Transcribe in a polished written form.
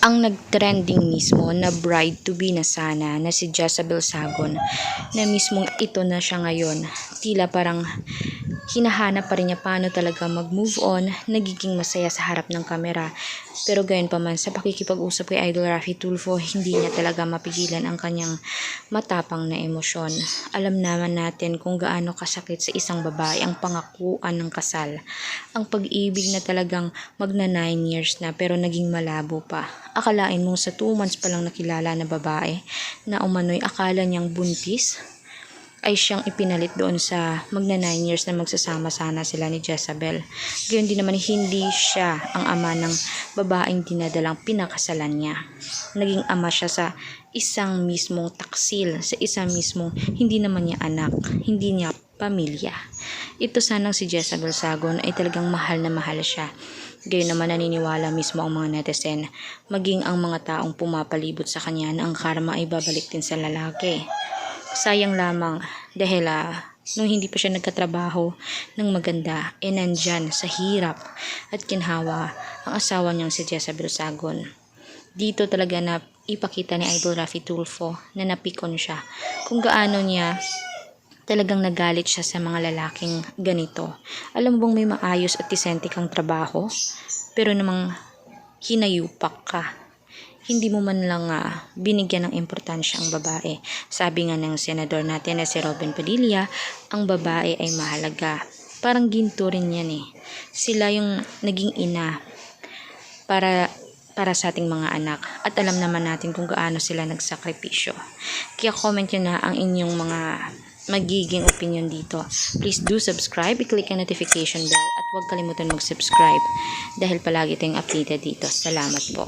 Ang nagtrending mismo na bride-to-be na sana na si Jezabel Sagon na mismong ito na siya ngayon. Tila parang hinahanap pa rin niya paano talaga mag-move on, nagiging masaya sa harap ng kamera. Pero gayon pa man, sa pakikipag-usap kay Idol Raffy Tulfo, hindi niya talaga mapigilan ang kanyang matapang na emosyon. Alam naman natin kung gaano kasakit sa isang babae ang pangakuan ng kasal. Ang pag-ibig na talagang magna 9 years na pero naging malabo pa. Akalain mong sa 2 months pa lang nakilala na babae na umano'y akala niyang buntis ay siyang ipinalit doon sa magna 9 years na magsasama sana sila ni Jezabel. Gayon din naman hindi siya ang ama ng babaeng dinadalang pinakasalan niya. Naging ama siya sa isang mismong taksil, sa isang mismong hindi naman niya anak, hindi niya pamilya. Ito sanang si Jezabel Sagon ay talagang mahal na mahal siya. Gayon naman naniniwala mismo ang mga netizen, maging ang mga taong pumapalibot sa kanya na ang karma ay babalik din sa lalaki. Sayang lamang dahil nung hindi pa siya nagkatrabaho ng maganda, nandyan sa hirap at kinhawa ang asawa niyang si Jezabel Sagon. Dito talaga na ipakita ni Idol Raffy Tulfo na napikon siya kung gaano niya talagang nagalit siya sa mga lalaking ganito. Alam mo bang may maayos at disente kang trabaho, pero namang hinayupak ka. Hindi mo man lang binigyan ng importansya ang babae. Sabi nga ng senador natin na si Robin Padilla, ang babae ay mahalaga. Parang ginto rin yan eh. Sila yung naging ina para sa ating mga anak. At alam naman natin kung gaano sila nagsakripisyo. Kaya comment nyo na ang inyong mga magiging opinion dito. Please do subscribe, i-click ang notification bell at huwag kalimutan mag-subscribe dahil palagi tayong updated dito. Salamat po.